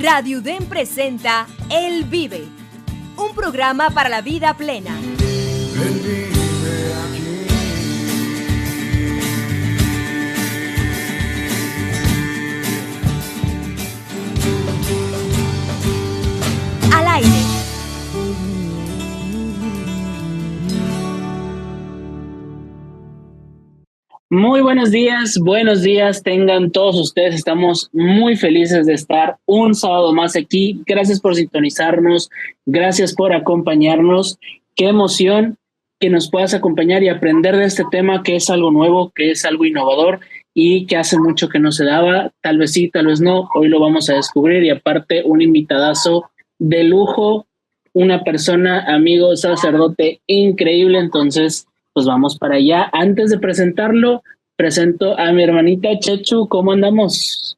Radio UDEM presenta Él Vive, un programa para la vida plena. Él vive aquí. Al aire. Muy buenos días tengan todos ustedes. Estamos muy felices de estar un sábado más aquí. Gracias por sintonizarnos, gracias por acompañarnos. Qué emoción que nos puedas acompañar y aprender de este tema que es algo nuevo, que es algo innovador y que hace mucho que no se daba. Tal vez sí, tal vez no. Hoy lo vamos a descubrir y aparte un invitadazo de lujo, una persona, amigo, sacerdote increíble. Entonces, pues vamos para allá. Antes de presentarlo, presento a mi hermanita Chechu. ¿Cómo andamos?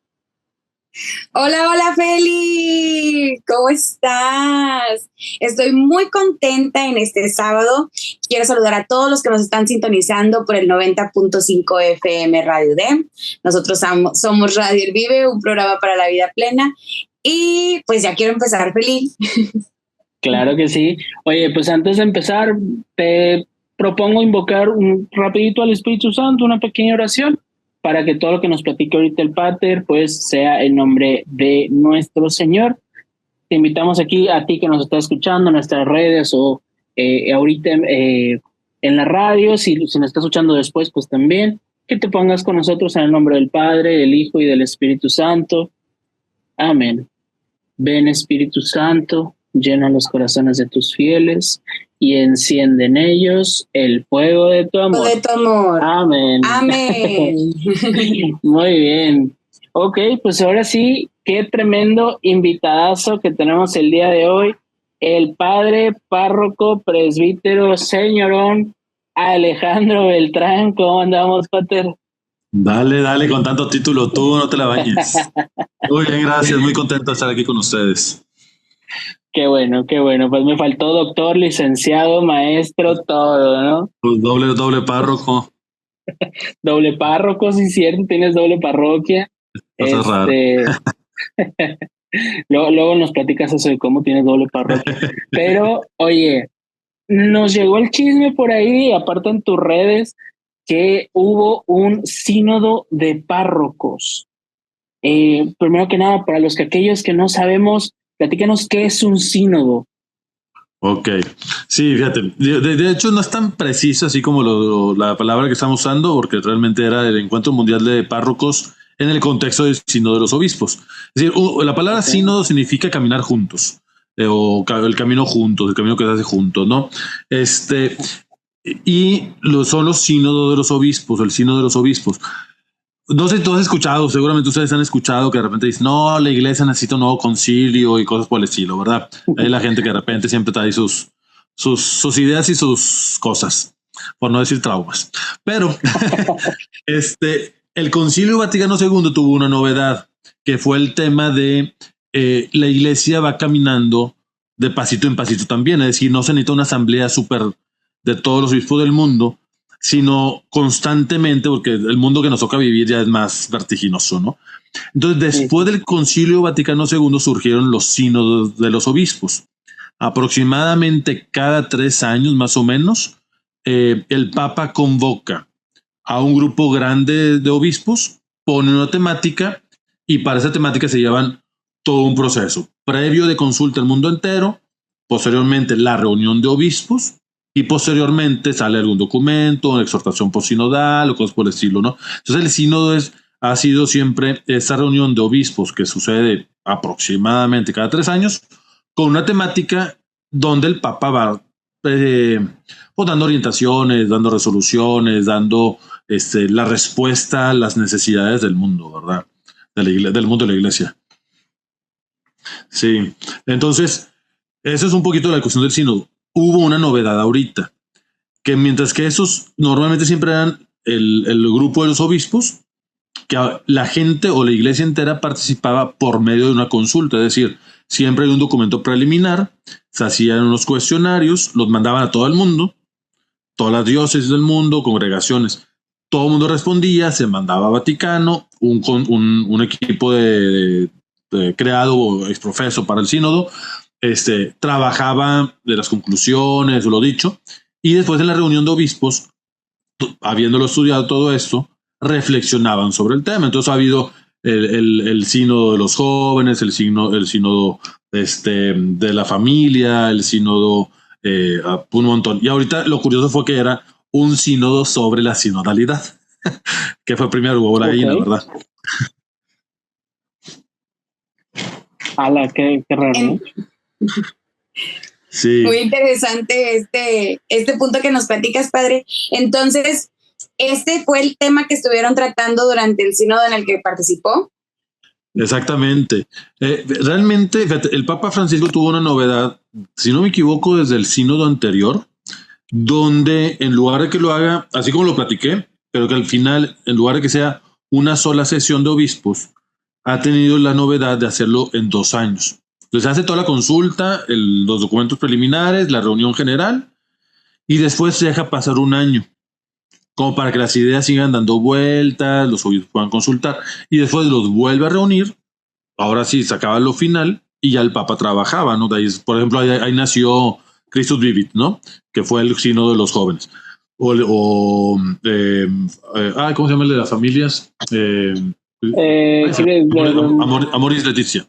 Hola Feli, ¿cómo estás? Estoy muy contenta en este sábado. Quiero saludar a todos los que nos están sintonizando por el 90.5 FM Radio UDEM. Nosotros somos Radio El Vive, un programa para la vida plena. Y pues ya quiero empezar, Feli. Claro que sí. Oye, pues antes de empezar, te propongo invocar un rapidito al Espíritu Santo, una pequeña oración, para que todo lo que nos platique ahorita el Pater, pues sea en nombre de nuestro Señor. Te invitamos aquí a ti que nos estás escuchando en nuestras redes o ahorita en la radio, si nos estás escuchando después, pues también, que te pongas con nosotros en el nombre del Padre, del Hijo y del Espíritu Santo. Amén. Ven, Espíritu Santo, llena los corazones de tus fieles y enciende en ellos el fuego de tu amor. De tu amor. Amén. Amén. Muy bien. Ok, pues ahora sí, qué tremendo invitadazo que tenemos el día de hoy. El padre párroco presbítero señorón Alejandro Beltrán. ¿Cómo andamos, pater? Dale, con tanto título, tú no te la bañes. Muy bien, gracias, muy contento de estar aquí con ustedes. Qué bueno, pues me faltó doctor, licenciado, maestro, todo, ¿no? Pues doble párroco. Doble párroco, sí, cierto, tienes doble parroquia. Eso es raro. Luego nos platicas eso de cómo tienes doble parroquia. Pero, oye, nos llegó el chisme por ahí, aparte en tus redes, que hubo un sínodo de párrocos. Primero que nada, para aquellos que no sabemos, platícanos qué es un sínodo. Ok, sí, fíjate, de hecho no es tan preciso así como la palabra que estamos usando, porque realmente era el Encuentro Mundial de Párrocos en el contexto del sínodo de los obispos. Es decir, la palabra sínodo significa caminar juntos, o el camino juntos, el camino que se hace juntos, ¿no? Y son los sínodos de los obispos, el sínodo de los obispos. No sé si tú has escuchado, seguramente ustedes han escuchado que de repente dicen, no, la iglesia necesita un nuevo concilio y cosas por el estilo, ¿verdad? Hay la gente que de repente siempre trae sus ideas y sus cosas, por no decir traumas. Pero el Concilio Vaticano II tuvo una novedad, que fue el tema de la iglesia va caminando de pasito en pasito también, es decir, no se necesita una asamblea súper de todos los obispos del mundo, sino constantemente, porque el mundo que nos toca vivir ya es más vertiginoso, ¿no? Entonces, después del Concilio Vaticano II surgieron los sínodos de los obispos. Aproximadamente cada 3 años, más o menos, el Papa convoca a un grupo grande de obispos, pone una temática y para esa temática se llevan todo un proceso previo de consulta al mundo entero, posteriormente la reunión de obispos, y posteriormente sale algún documento, una exhortación posinodal o cosas por el estilo, ¿no? Entonces el sínodo ha sido siempre esa reunión de obispos que sucede aproximadamente cada 3 años con una temática donde el Papa va pues dando orientaciones, dando resoluciones, dando la respuesta a las necesidades del mundo, ¿verdad? Del mundo de la iglesia. Sí, entonces eso es un poquito la cuestión del sínodo. Hubo una novedad ahorita, que mientras que esos normalmente siempre eran el grupo de los obispos, que la gente o la iglesia entera participaba por medio de una consulta, es decir, siempre hay un documento preliminar, se hacían unos cuestionarios, los mandaban a todo el mundo, todas las diócesis del mundo, congregaciones, todo el mundo respondía, se mandaba a Vaticano, un equipo de creado o exprofeso para el sínodo, trabajaba de las conclusiones, lo dicho, y después en la reunión de obispos, habiéndolo estudiado todo esto, reflexionaban sobre el tema. Entonces ha habido el sínodo de los jóvenes, el sínodo de la familia, el sínodo, un montón. Y ahorita lo curioso fue que era un sínodo sobre la sinodalidad, que fue primero huevo la gallina, ¿verdad? ¡Hala, qué raro! ¿No? Sí. Muy interesante este punto que nos platicas, padre. Entonces, ¿este fue el tema que estuvieron tratando durante el sínodo en el que participó? Exactamente. Realmente, fíjate, el Papa Francisco tuvo una novedad, si no me equivoco, desde el sínodo anterior, donde en lugar de que lo haga, así como lo platiqué, pero que al final, en lugar de que sea una sola sesión de obispos, ha tenido la novedad de hacerlo en 2 años. Entonces hace toda la consulta, los documentos preliminares, la reunión general, y después se deja pasar 1 año, como para que las ideas sigan dando vueltas, los obispos puedan consultar, y después los vuelve a reunir. Ahora sí, se acaba lo final, y ya el Papa trabajaba, ¿no? De ahí, por ejemplo, ahí nació Christus Vivit, ¿no? Que fue el sínodo de los jóvenes. ¿Cómo se llama el de las familias? Amoris Laetitia.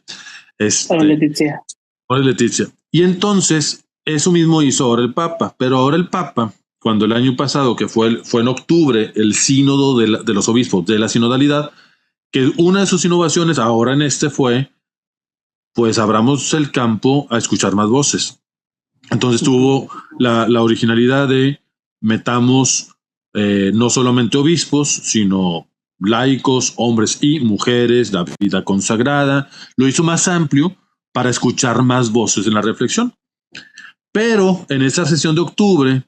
Laetitia. Amoris Laetitia. Y entonces, eso mismo hizo ahora el Papa, pero ahora el Papa, cuando el año pasado, que fue en octubre, el sínodo de los obispos de la sinodalidad, que una de sus innovaciones ahora en fue, pues abramos el campo a escuchar más voces. Entonces tuvo la originalidad de metamos no solamente obispos, sino laicos, hombres y mujeres, la vida consagrada. Lo hizo más amplio para escuchar más voces en la reflexión. Pero en esta sesión de octubre,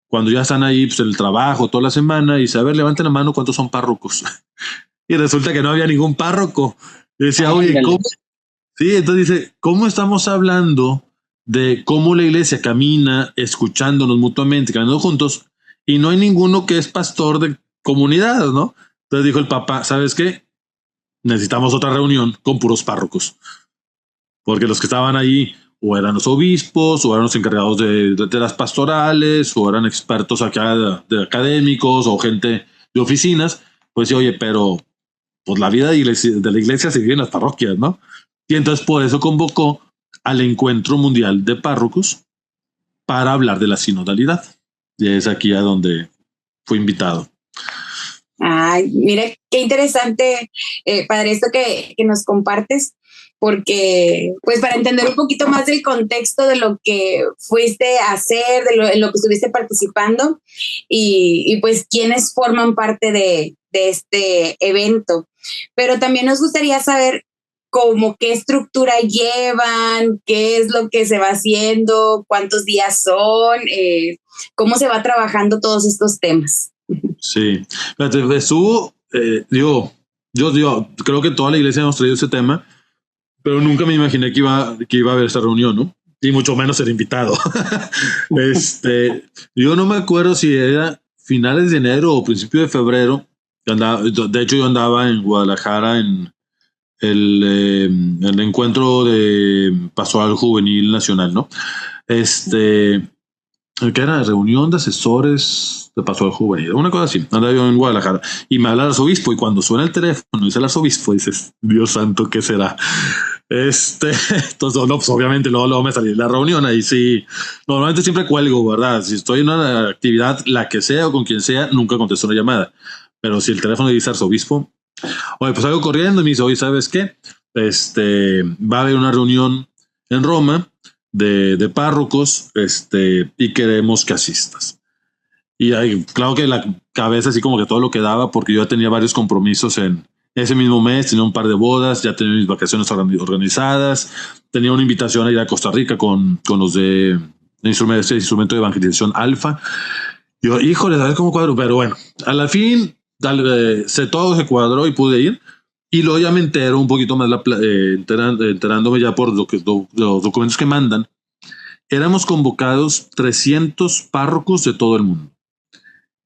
cuando ya están ahí, pues, el trabajo toda la semana, y dice, a ver, levanten la mano cuántos son párrocos. Y resulta que no había ningún párroco. Y decía, oye, ¿cómo? Sí, entonces dice, ¿cómo estamos hablando de cómo la iglesia camina, escuchándonos mutuamente, caminando juntos, y no hay ninguno que es pastor de comunidad, ¿no? Entonces dijo el Papa, ¿sabes qué? Necesitamos otra reunión con puros párrocos, porque los que estaban ahí o eran los obispos, o eran los encargados de las pastorales, o eran expertos acá de académicos, o gente de oficinas. Pues sí, oye, pero pues la vida de la iglesia se vive en las parroquias, ¿no? Y entonces por eso convocó al Encuentro Mundial de Párrocos para hablar de la sinodalidad. Y es aquí a donde fue invitado. Ay, mire, qué interesante, padre, esto que nos compartes, porque pues para entender un poquito más del contexto de lo que fuiste a hacer, en lo que estuviste participando, y pues quiénes forman parte de este evento. Pero también nos gustaría saber cómo qué estructura llevan, qué es lo que se va haciendo, cuántos días son, cómo se va trabajando todos estos temas. Sí, estuvo, yo creo que toda la iglesia hemos traído ese tema, pero nunca me imaginé que iba a haber esa reunión, ¿no? Y mucho menos ser invitado. Yo no me acuerdo si era finales de enero o principio de febrero. De hecho, yo andaba en Guadalajara en el encuentro de Pastoral Juvenil Nacional, ¿no? Que era reunión de asesores de Pastoral Juvenil, una cosa así. Andaba yo en Guadalajara y me habla el arzobispo, y cuando suena el teléfono y dice el arzobispo, dices, Dios santo, ¿qué será? Entonces, no, pues obviamente luego me salí de la reunión. Ahí sí, normalmente siempre cuelgo, ¿verdad? Si estoy en una actividad, la que sea o con quien sea, nunca contesto una llamada. Pero si el teléfono dice arzobispo, oye, pues salgo corriendo y me dice, oye, ¿sabes qué? Va a haber una reunión en Roma de párrocos, y queremos que asistas. Y ahí, claro que la cabeza así como que todo lo que daba, porque yo ya tenía varios compromisos en ese mismo mes, tenía un par de bodas, ya tenía mis vacaciones organizadas, tenía una invitación a ir a Costa Rica con los de instrumento de evangelización Alfa. Yo, híjole, a ver cómo cuadro, pero bueno, a la fin todo se cuadró y pude ir. Y luego ya me entero un poquito más, enterándome ya por los documentos que mandan. Éramos convocados 300 párrocos de todo el mundo.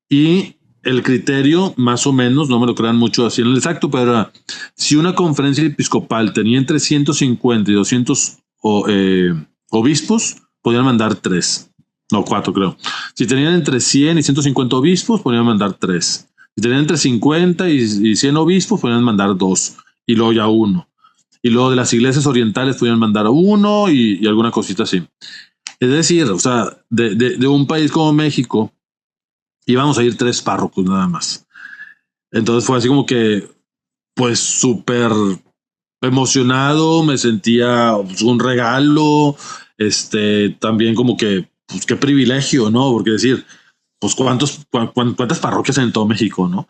Y el criterio, más o menos, no me lo crean mucho así en el exacto, pero era, si una conferencia episcopal tenía entre 150 y 200 obispos, podían mandar 3, no 4 creo. Si tenían entre 100 y 150 obispos, podían mandar 3. Si tenían entre 50 y 100 obispos, podían mandar 2, y luego ya 1. Y luego de las iglesias orientales podían mandar 1 y alguna cosita así. Es decir, o sea, de un país como México, íbamos a ir 3 párrocos nada más. Entonces fue así como que, pues súper emocionado, me sentía pues, un regalo, también como que, pues qué privilegio, ¿no? Porque decir, pues cuántas parroquias hay en todo México, ¿no?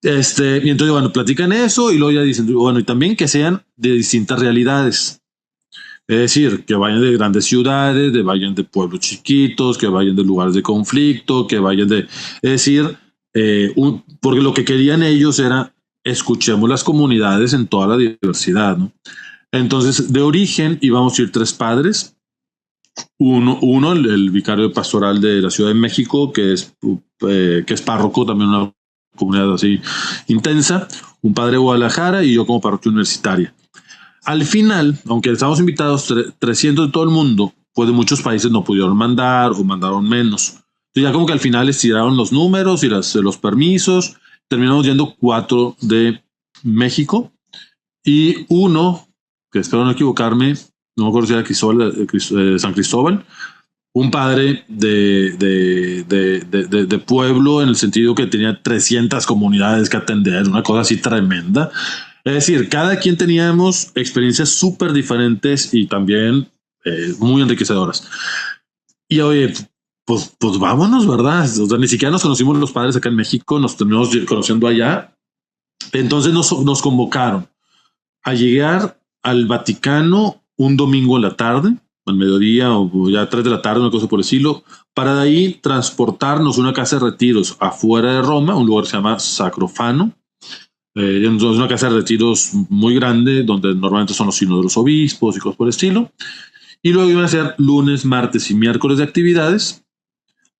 Y entonces, bueno, platican eso y luego ya dicen, bueno, y también que sean de distintas realidades. Es decir, que vayan de grandes ciudades, que vayan de pueblos chiquitos, que vayan de lugares de conflicto, que vayan de... Es decir, porque lo que querían ellos era escuchemos las comunidades en toda la diversidad, ¿no? Entonces, de origen íbamos a ir 3 padres. Uno el vicario pastoral de la Ciudad de México, que es párroco, también una comunidad así intensa, un padre de Guadalajara y yo como parroquia universitaria. Al final, aunque estamos invitados 300 de todo el mundo, pues de muchos países no pudieron mandar o mandaron menos. Entonces ya como que al final les tiraron los números y los permisos. Terminamos yendo 4 de México y uno, que espero no equivocarme, no me acuerdo si era San Cristóbal, un padre de pueblo en el sentido que tenía 300 comunidades que atender, una cosa así tremenda. Es decir, cada quien teníamos experiencias súper diferentes y también muy enriquecedoras. Y oye, pues vámonos, ¿verdad? O sea, ni siquiera nos conocimos los padres acá en México, nos terminamos conociendo allá. Entonces nos convocaron a llegar al Vaticano un domingo en la tarde, al mediodía o ya 3 de la tarde, una cosa por el estilo, para de ahí transportarnos a una casa de retiros afuera de Roma, un lugar que se llama Sacrofano. Es una casa de retiros muy grande donde normalmente son los signos de los obispos y cosas por el estilo. Y luego iban a ser lunes, martes y miércoles de actividades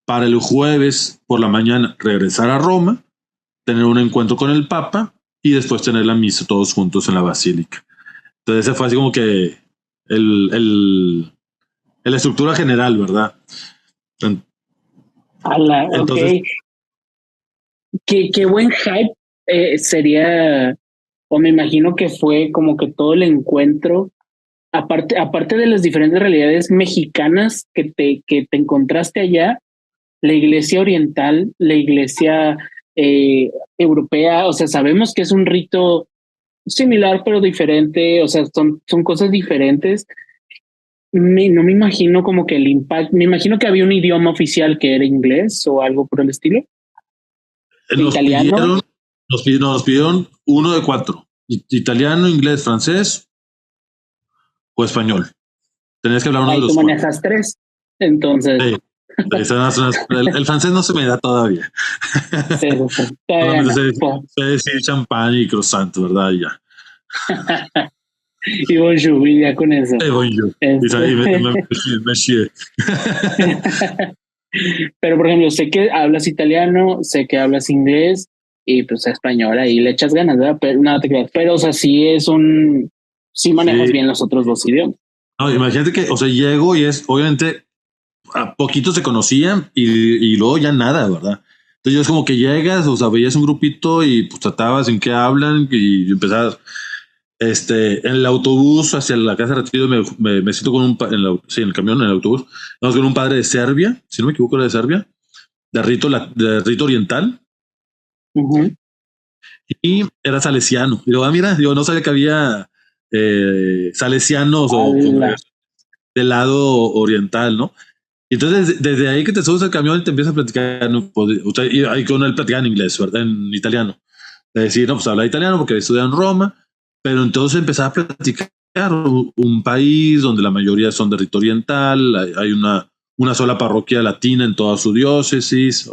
para el jueves por la mañana regresar a Roma, tener un encuentro con el Papa y después tener la misa todos juntos en la basílica. Entonces ese fue así como que la estructura general, ¿verdad? Entonces, okay. Qué buen hype sería, o me imagino que fue como que todo el encuentro, aparte de las diferentes realidades mexicanas que te encontraste allá, la iglesia oriental, la iglesia europea, o sea, sabemos que es un rito similar pero diferente, o sea, son cosas diferentes. No me imagino como que el impacto, me imagino que había un idioma oficial que era inglés o algo por el estilo. Italiano. Nos pidieron 1 de 4, italiano, inglés, francés o español. Tenías que hablar uno de los 4. Tú manejas 3, entonces... Sí. El francés no se me da todavía. Sí. Sé decir champán y croissant, ¿verdad? Y ya. Y bonjour, y ya con eso. Bonjour. Monsieur. Pero, por ejemplo, sé que hablas italiano, sé que hablas inglés y pues español, ahí le echas ganas, ¿verdad? Pero nada te creas. Pero, o sea, sí manejas bien los otros 2 idiomas. No, imagínate que, o sea, llego y es, obviamente, a poquito se conocían y luego ya nada, ¿verdad? Entonces es como que llegas, o sea, veías un grupito y pues tratabas en qué hablan y empezabas. En el autobús hacia la casa de retiro me siento con en el camión, en el autobús, vamos con un padre de Serbia, si no me equivoco era de Serbia, de rito oriental. Uh-huh. Y era salesiano. Y luego, mira, yo no sabía que había salesianos o del lado oriental, ¿no? Entonces, desde ahí que te subes al camión y te empiezas a platicar, ¿no? Y ahí con él platicaba en inglés, ¿verdad? En italiano. Es decir, no, pues habla italiano porque estudia en Roma, pero entonces empezaba a platicar un país donde la mayoría son de rito oriental, hay una sola parroquia latina en toda su diócesis,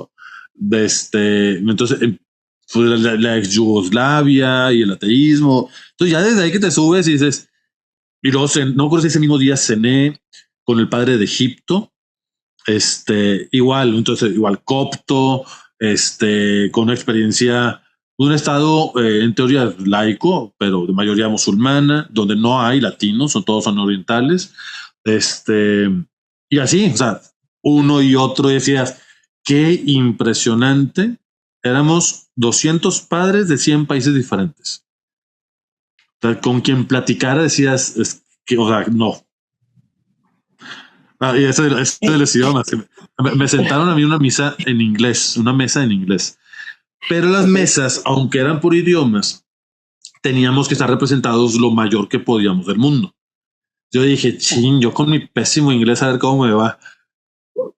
entonces pues la ex Yugoslavia y el ateísmo. Entonces ya desde ahí que te subes y dices, y luego no recuerdo si ese mismo día cené con el padre de Egipto, igual copto, con una experiencia, un estado en teoría laico, pero de mayoría musulmana, donde no hay latinos, todos son orientales, y así, o sea, uno y otro decías, qué impresionante, éramos 200 padres de 100 países diferentes. O sea, con quien platicara decías, o sea, no. Y eso de los idiomas. Me sentaron a mí una mesa en inglés. Pero las mesas, aunque eran por idiomas, teníamos que estar representados lo mayor que podíamos del mundo. Yo dije, yo con mi pésimo inglés a ver cómo me va.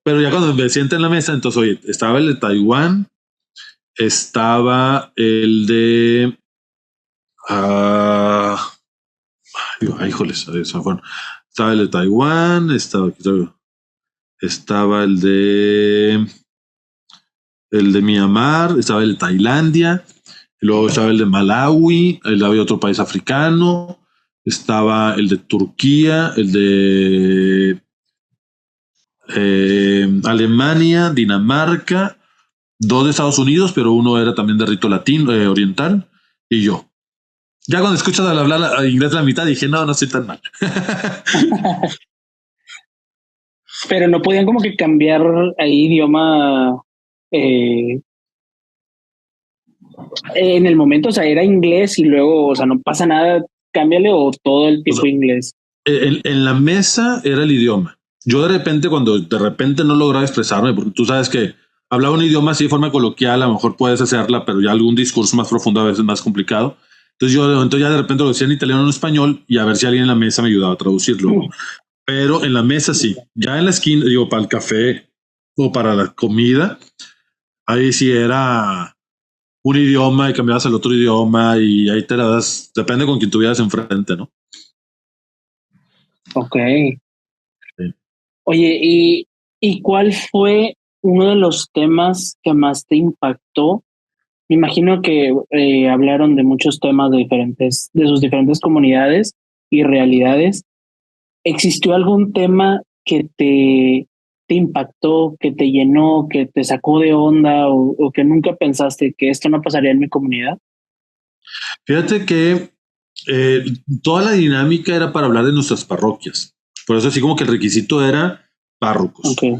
Pero ya cuando me siento en la mesa, entonces, oye, estaba el de Taiwán, estaba el de... híjoles, estaba el de Taiwán, estaba el de Myanmar, estaba el de Tailandia, luego estaba el de Malawi, había otro país africano, estaba el de Turquía, el de Alemania, Dinamarca, 2 de Estados Unidos, pero uno era también de rito latino, oriental, y yo. Ya cuando escuchas hablar inglés la mitad, dije, no estoy tan mal. Pero no podían como que cambiar ahí idioma en el momento, o sea, era inglés y luego, o sea, no pasa nada, cámbiale o todo el tiempo inglés. En la mesa era el idioma. Yo cuando de repente no lograba expresarme, porque tú sabes que hablaba un idioma así de forma coloquial, a lo mejor puedes hacerla, pero ya algún discurso más profundo a veces es más complicado. Entonces ya de repente lo decía en italiano o en español y a ver si alguien en la mesa me ayudaba a traducirlo. Pero en la mesa sí. Ya en la esquina, digo, para el café o para la comida, ahí sí era un idioma y cambiabas al otro idioma y ahí te la das, depende con quien tuvieras enfrente, ¿no? Ok. Sí. Oye, ¿y cuál fue uno de los temas que más te impactó? Me imagino que hablaron de muchos temas de sus diferentes comunidades y realidades. ¿Existió algún tema que te impactó, que te llenó, que te sacó de onda o que nunca pensaste que esto no pasaría en mi comunidad? Fíjate que toda la dinámica era para hablar de nuestras parroquias. Por eso así como que el requisito era párrocos. Okay.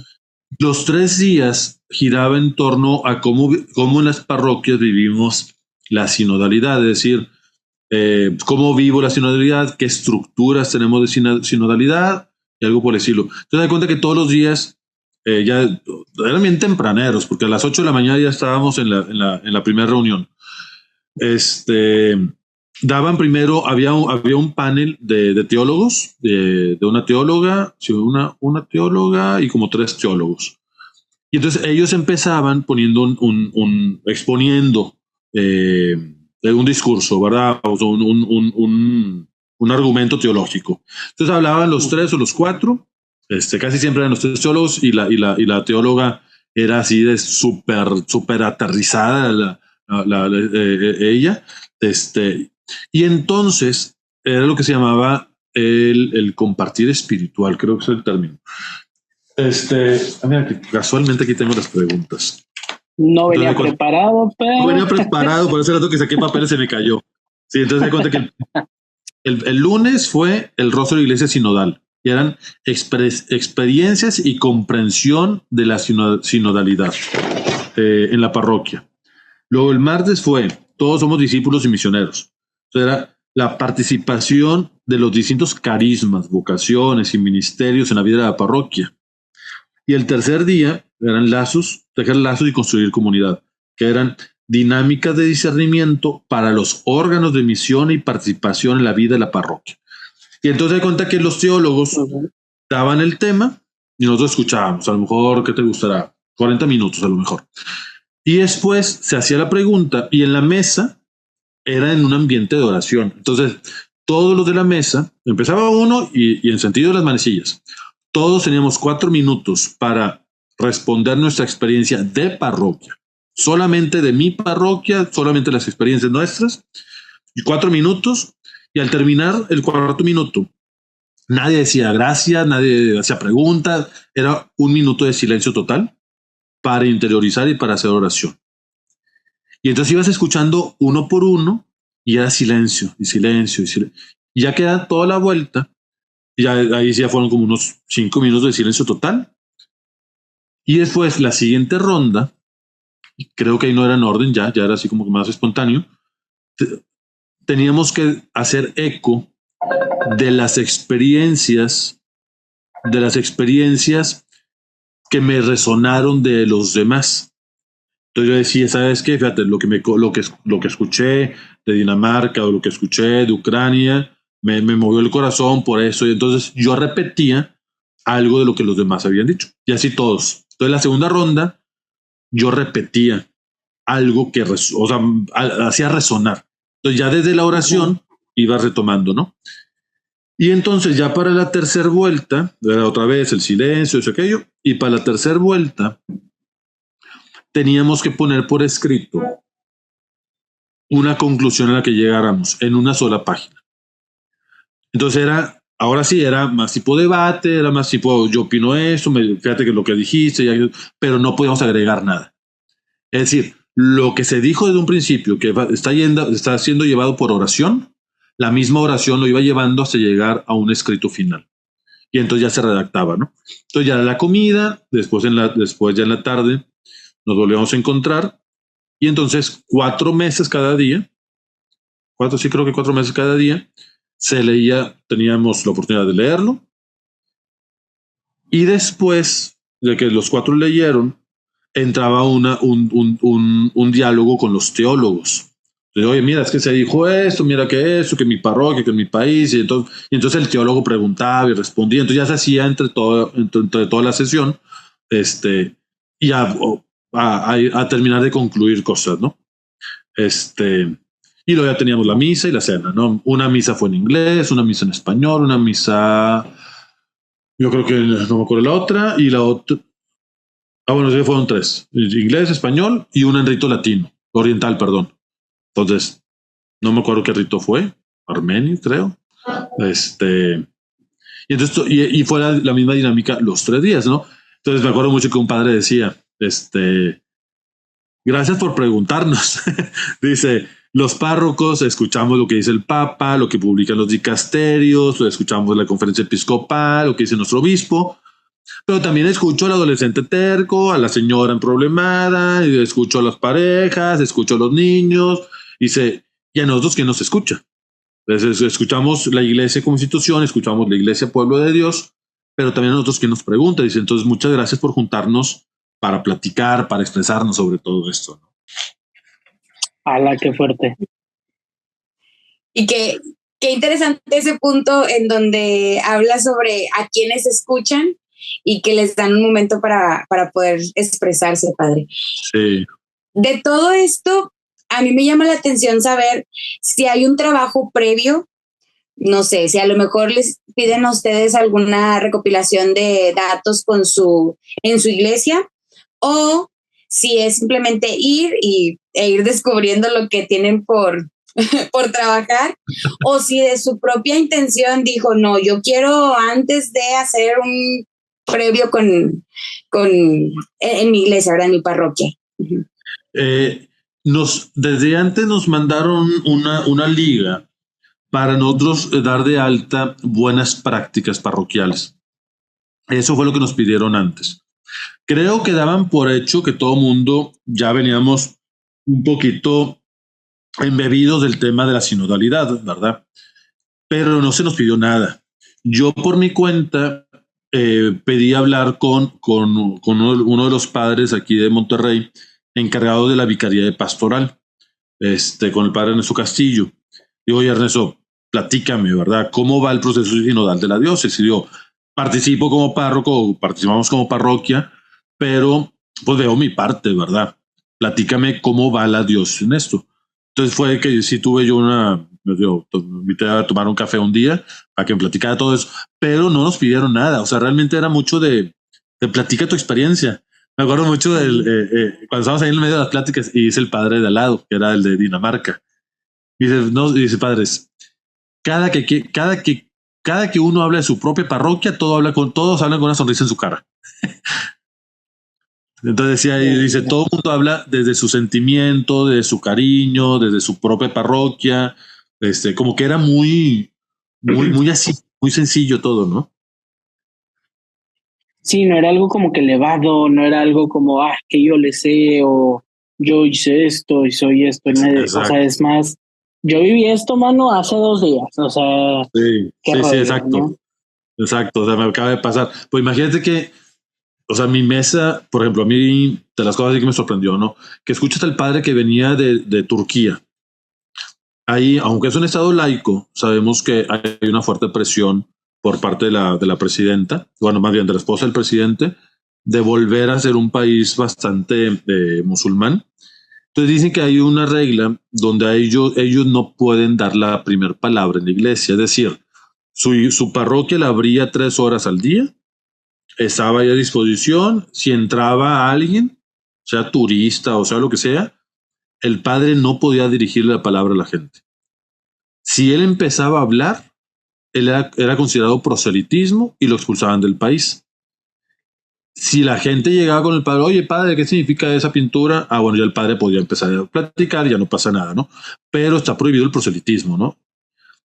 Los 3 días giraba en torno a cómo en las parroquias vivimos la sinodalidad, es decir, cómo vivo la sinodalidad, qué estructuras tenemos de sinodalidad y algo por el estilo. Entonces, da cuenta que todos los días ya eran bien tempraneros, porque a las 8 de la mañana ya estábamos en la primera reunión. Daban primero, había un panel de teólogos, de una teóloga, una teóloga y como 3 teólogos. Y entonces ellos empezaban poniendo exponiendo un discurso, ¿verdad? O un argumento teológico. Entonces hablaban los 3 o los 4, casi siempre eran los 3 teólogos y la teóloga era así de súper aterrizada ella. Y entonces era lo que se llamaba el compartir espiritual, creo que es el término. Mira, que casualmente aquí tengo las preguntas. No venía preparado, pero... No venía preparado, por ese rato que saqué papel se me cayó. Sí, entonces me cuenta que el lunes fue el rostro de la iglesia sinodal y eran experiencias y comprensión de la sinodalidad en la parroquia. Luego el martes fue todos somos discípulos y misioneros. Entonces era la participación de los distintos carismas, vocaciones y ministerios en la vida de la parroquia. Y el tercer día eran tejer lazos y construir comunidad, que eran dinámicas de discernimiento para los órganos de misión y participación en la vida de la parroquia. Y entonces se cuenta que los teólogos daban el tema y nosotros escuchábamos, a lo mejor, ¿qué te gustará? 40 minutos a lo mejor. Y después se hacía la pregunta y en la mesa era en un ambiente de oración. Entonces todos los de la mesa, empezaba uno y en sentido de las manecillas, todos teníamos 4 minutos para responder nuestra experiencia de parroquia, solamente de mi parroquia, solamente las experiencias nuestras, y 4 minutos, y al terminar el 4º minuto, nadie decía gracias, nadie hacía preguntas, era 1 minuto de silencio total, para interiorizar y para hacer oración. Y entonces ibas escuchando uno por uno y era silencio, y silencio, y silencio. Y ya queda toda la vuelta, y ya, ahí ya fueron como unos 5 minutos de silencio total. Y después la siguiente ronda, creo que ahí no era en orden, ya era así como que más espontáneo, teníamos que hacer eco de las experiencias que me resonaron de los demás. Entonces yo decía, ¿sabes qué? Fíjate, lo que escuché de Dinamarca o lo que escuché de Ucrania me movió el corazón por eso. Y entonces yo repetía algo de lo que los demás habían dicho. Y así todos. Entonces la segunda ronda yo repetía algo que hacía resonar. Entonces ya desde la oración iba retomando, ¿no? Y entonces ya para la tercera vuelta, era otra vez el silencio, eso, aquello, y para la tercera vuelta teníamos que poner por escrito una conclusión a la que llegáramos en una sola página. Entonces ahora sí, era más tipo debate, era más tipo yo opino esto, fíjate que lo que dijiste, pero no podíamos agregar nada. Es decir, lo que se dijo desde un principio, que está siendo llevado por oración, la misma oración lo iba llevando hasta llegar a un escrito final. Y entonces ya se redactaba, ¿no? Entonces ya era la comida, después ya en la tarde nos volvíamos a encontrar, y entonces 4 meses cada día, 4 meses cada día, se leía, teníamos la oportunidad de leerlo, y después de que los 4 leyeron, entraba un diálogo con los teólogos. Entonces, oye, mira, es que se dijo esto, mira que esto, que mi parroquia, que mi país, y entonces el teólogo preguntaba y respondía, entonces ya se hacía entre toda la sesión, y a terminar de concluir cosas, ¿no? Y luego ya teníamos la misa y la cena, ¿no? Una misa fue en inglés, una misa en español, una misa, yo creo que no me acuerdo la otra, y la otra, bueno, sí, fueron 3, inglés, español y un en rito latino, oriental, perdón. Entonces, no me acuerdo qué rito fue, armenio, creo. Y entonces, y fue la misma dinámica los 3 días, ¿no? Entonces me acuerdo mucho que un padre decía, gracias por preguntarnos. Dice, los párrocos escuchamos lo que dice el Papa, lo que publican los dicasterios, escuchamos la conferencia episcopal, lo que dice nuestro obispo, pero también escucho al adolescente terco, a la señora emproblemada, y escucho a las parejas, escucho a los niños, y a nosotros, ¿quién nos escucha? Entonces, escuchamos la iglesia como institución, escuchamos la iglesia pueblo de Dios, pero también a nosotros, ¿quién nos pregunta? Dice, entonces, muchas gracias por juntarnos para platicar, para expresarnos sobre todo esto, ¿no? ¡Hala, qué fuerte! Y qué interesante ese punto en donde habla sobre a quienes escuchan y que les dan un momento para poder expresarse, padre. Sí. De todo esto, a mí me llama la atención saber si hay un trabajo previo, no sé, si a lo mejor les piden a ustedes alguna recopilación de datos en su iglesia, o si es simplemente ir e ir descubriendo lo que tienen por trabajar, o si de su propia intención dijo, no, yo quiero antes de hacer un previo en mi iglesia, ¿verdad? En mi parroquia. Desde antes nos mandaron una liga para nosotros dar de alta buenas prácticas parroquiales. Eso fue lo que nos pidieron antes. Creo que daban por hecho que todo mundo ya veníamos un poquito embebidos del tema de la sinodalidad, ¿verdad? Pero no se nos pidió nada. Yo por mi cuenta pedí hablar con uno de los padres aquí de Monterrey, encargado de la vicaría de pastoral, con el padre Ernesto Castillo. Digo, oye, Ernesto, platícame, ¿verdad? ¿Cómo va el proceso sinodal de la diócesis? Yo participo como párroco, participamos como parroquia, pero pues veo mi parte, ¿verdad? Platícame cómo va la diócesis en esto. Entonces fue que sí tuve yo me invité a tomar un café un día para que me platicara todo eso, pero no nos pidieron nada. O sea, realmente era mucho de platica tu experiencia. Me acuerdo mucho cuando estábamos ahí en el medio de las pláticas y dice el padre de al lado, que era el de Dinamarca. Y dice, padres, cada que uno habla de su propia parroquia, todos hablan con una sonrisa en su cara. Entonces dice, todo el mundo habla desde su sentimiento, desde su cariño, desde su propia parroquia, como que era muy así, muy sencillo todo, ¿no? Sí, no era algo como que elevado, no era algo como, que yo le sé, o yo hice esto y soy esto. O sea, es más, yo viví esto, mano, hace 2 días. O sea, sí, exacto. ¿No? Exacto, o sea, me acaba de pasar. Pues imagínate que, o sea, mi mesa, por ejemplo, a mí, de las cosas que me sorprendió, ¿no? Que escuchas al padre que venía de Turquía. Ahí, aunque es un estado laico, sabemos que hay una fuerte presión por parte de la presidenta, bueno, más bien de la esposa del presidente, de volver a ser un país bastante musulmán. Entonces dicen que hay una regla donde ellos no pueden dar la primera palabra en la iglesia, es decir, su parroquia la abría 3 horas al día, estaba ahí a disposición, si entraba alguien, sea turista o sea lo que sea, el padre no podía dirigirle la palabra a la gente. Si él empezaba a hablar, él era considerado proselitismo y lo expulsaban del país. Si la gente llegaba con el padre, oye padre, ¿qué significa esa pintura? Bueno, ya el padre podía empezar a platicar, ya no pasa nada, ¿no? Pero está prohibido el proselitismo, ¿no?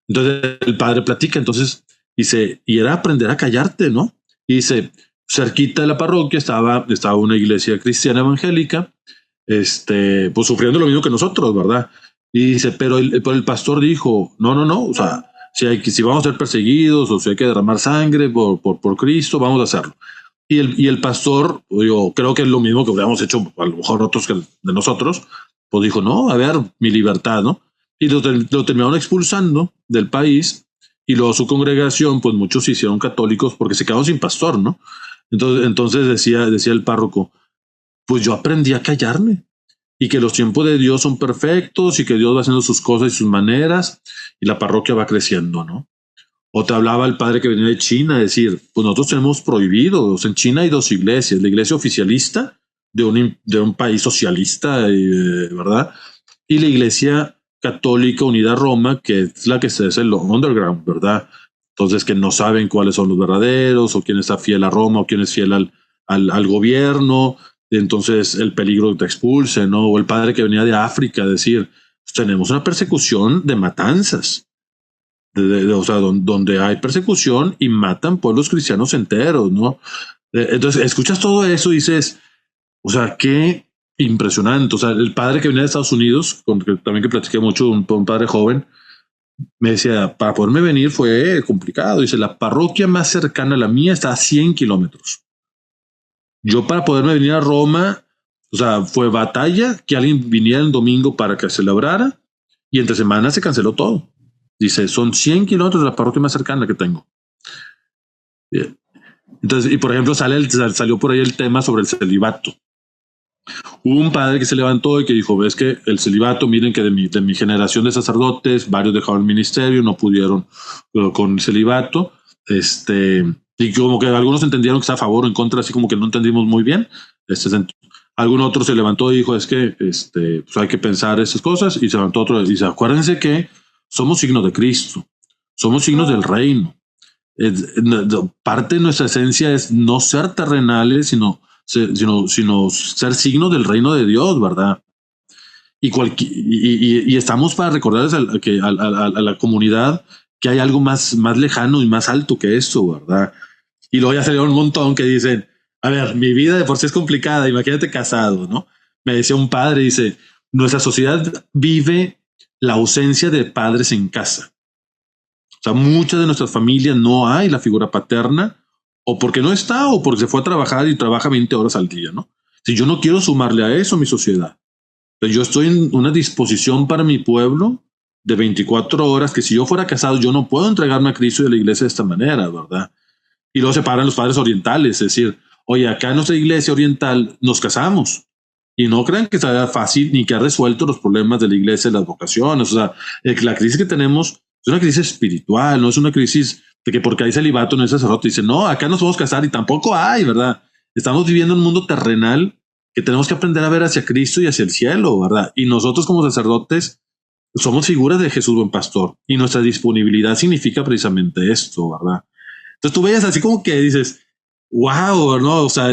Entonces el padre platica, entonces dice, y era aprender a callarte, ¿no? Y dice, cerquita de la parroquia estaba una iglesia cristiana evangélica, pues sufriendo lo mismo que nosotros, ¿verdad? Y dice, pero el pastor dijo, no, o sea, si vamos a ser perseguidos o si hay que derramar sangre por Cristo, vamos a hacerlo. Y el pastor, yo creo que es lo mismo que hubiéramos hecho a lo mejor otros que de nosotros, pues dijo, no, a ver, mi libertad, ¿no? Y lo terminaron expulsando del país y luego su congregación, pues muchos se hicieron católicos porque se quedaron sin pastor, ¿no? Entonces decía el párroco, pues yo aprendí a callarme y que los tiempos de Dios son perfectos y que Dios va haciendo sus cosas y sus maneras y la parroquia va creciendo, ¿no? O te hablaba el padre que venía de China, decir, pues nosotros tenemos prohibidos, en China hay 2 iglesias, la iglesia oficialista de un país socialista, ¿verdad? Y la iglesia católica unida a Roma, que es la que es el underground, ¿verdad? Entonces que no saben cuáles son los verdaderos, o quién está fiel a Roma, o quién es fiel al gobierno, entonces el peligro te expulse, ¿no? O el padre que venía de África, decir, pues tenemos una persecución de matanzas, o sea, donde hay persecución y matan pueblos cristianos enteros, ¿no? Entonces, escuchas todo eso y dices, o sea, qué impresionante. O sea, el padre que venía de Estados Unidos, también que platiqué mucho, un padre joven, me decía, para poderme venir fue complicado. Dice, la parroquia más cercana a la mía está a 100 kilómetros. Yo para poderme venir a Roma, o sea, fue batalla que alguien viniera el domingo para que celebrara y entre semanas se canceló todo. Dice, son 100 kilómetros de la parroquia más cercana que tengo. Bien. Entonces, y por ejemplo, salió por ahí el tema sobre el celibato. Hubo un padre que se levantó y que dijo, ves que el celibato, miren que de mi generación de sacerdotes, varios dejaron el ministerio, no pudieron con el celibato, y como que algunos entendieron que está a favor o en contra, así como que no entendimos muy bien. Algún otro se levantó y dijo, es que pues hay que pensar esas cosas, y se levantó otro y dice, acuérdense que somos signos de Cristo, somos signos del reino. Parte de nuestra esencia es no ser terrenales, sino ser signos del reino de Dios, ¿verdad? Y estamos para recordarles a la comunidad que hay algo más lejano y más alto que esto, ¿verdad? Y luego ya salieron un montón que dicen, a ver, mi vida de por sí es complicada, imagínate casado, ¿no? Me decía un padre, dice, nuestra sociedad vive la ausencia de padres en casa. O sea, muchas de nuestras familias no hay la figura paterna, o porque no está, o porque se fue a trabajar y trabaja 20 horas al día, ¿no? Si yo no quiero sumarle a eso a mi sociedad, pero yo estoy en una disposición para mi pueblo de 24 horas, que si yo fuera casado, yo no puedo entregarme a Cristo y a la iglesia de esta manera, ¿verdad? Y luego se paran los padres orientales, es decir, oye, acá en nuestra iglesia oriental nos casamos, y no crean que sea fácil ni que ha resuelto los problemas de la iglesia y las vocaciones. O sea, la crisis que tenemos es una crisis espiritual, no es una crisis de que porque hay celibato no es sacerdote. Dice, no, acá nos podemos casar y tampoco hay, ¿verdad? Estamos viviendo un mundo terrenal que tenemos que aprender a ver hacia Cristo y hacia el cielo, ¿verdad? Y nosotros como sacerdotes somos figuras de Jesús buen pastor y nuestra disponibilidad significa precisamente esto, ¿verdad? Entonces tú veías así como que dices, wow, ¿no? O sea,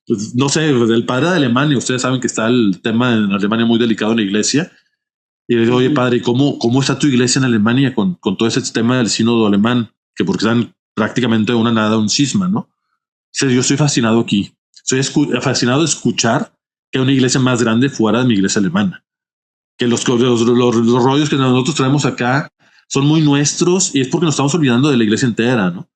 pues, no sé, del padre de Alemania, ustedes saben que está el tema en Alemania muy delicado en la iglesia. Y le digo, oye, padre, ¿cómo está tu iglesia en Alemania con todo ese tema del sínodo alemán? Que porque están prácticamente de una nada, un cisma, ¿no? Dice, yo estoy fascinado aquí. Estoy fascinado de escuchar que hay una iglesia más grande fuera de mi iglesia alemana. Que los rollos que nosotros traemos acá son muy nuestros y es porque nos estamos olvidando de la iglesia entera, ¿no?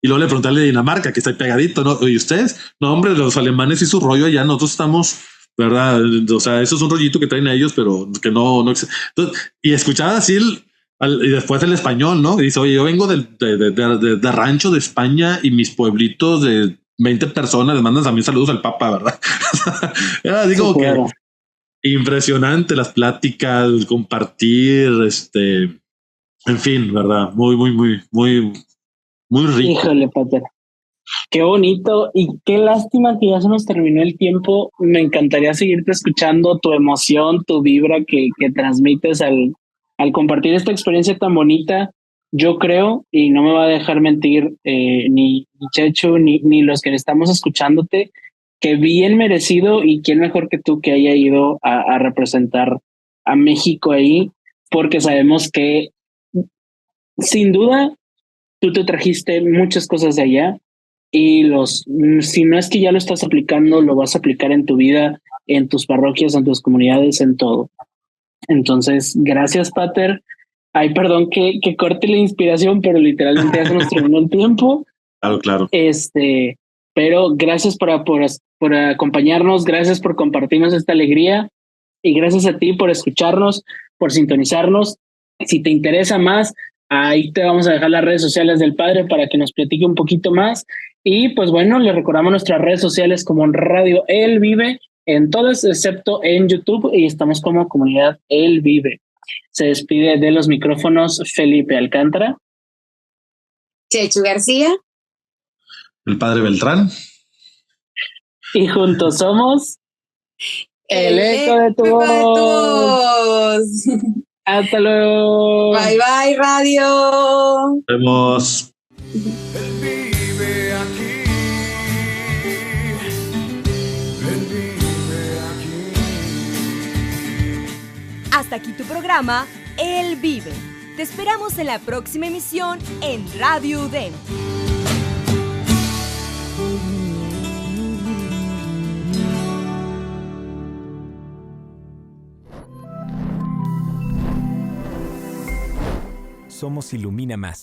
Y luego le pregunté a Dinamarca, que está ahí pegadito, ¿no? ¿Y ustedes? No, hombre, los alemanes y su rollo allá, nosotros estamos... ¿verdad? O sea, eso es un rollito que traen ellos, pero que no. Entonces, y escuchaba así y después el español, ¿no? Y dice, oye, yo vengo de rancho de España y mis pueblitos de 20 personas les mandan también saludos al Papa, ¿verdad? Era así como que impresionante las pláticas, compartir, en fin, ¿verdad? Muy rico. Híjole, Pater. Qué bonito y qué lástima que ya se nos terminó el tiempo. Me encantaría seguirte escuchando, tu emoción, tu vibra que transmites al compartir esta experiencia tan bonita. Yo creo, y no me va a dejar mentir ni Chechu ni los que estamos escuchándote, que bien merecido y quién mejor que tú que haya ido a representar a México ahí, porque sabemos que sin duda tú te trajiste muchas cosas de allá. Y si no es que ya lo estás aplicando, lo vas a aplicar en tu vida, en tus parroquias, en tus comunidades, en todo. Entonces, gracias, Pater. Ay, perdón que corte la inspiración, pero literalmente ya se nos terminó el tiempo. Claro. Pero gracias por acompañarnos, gracias por compartirnos esta alegría y gracias a ti por escucharnos, por sintonizarnos. Si te interesa más, ahí te vamos a dejar las redes sociales del Padre para que nos platique un poquito más. Y pues bueno, le recordamos nuestras redes sociales como Radio Él Vive, en todas excepto en YouTube, y estamos como Comunidad Él Vive. Se despide de los micrófonos Felipe Alcántara, Chechu García, el Padre Beltrán, y juntos somos el eco de tu voz. Hasta luego. Bye bye, radio. Nos vemos. Él vive aquí. Él vive aquí. Hasta aquí tu programa, Él Vive. Te esperamos en la próxima emisión en Radio UDEM. Somos Ilumina Más.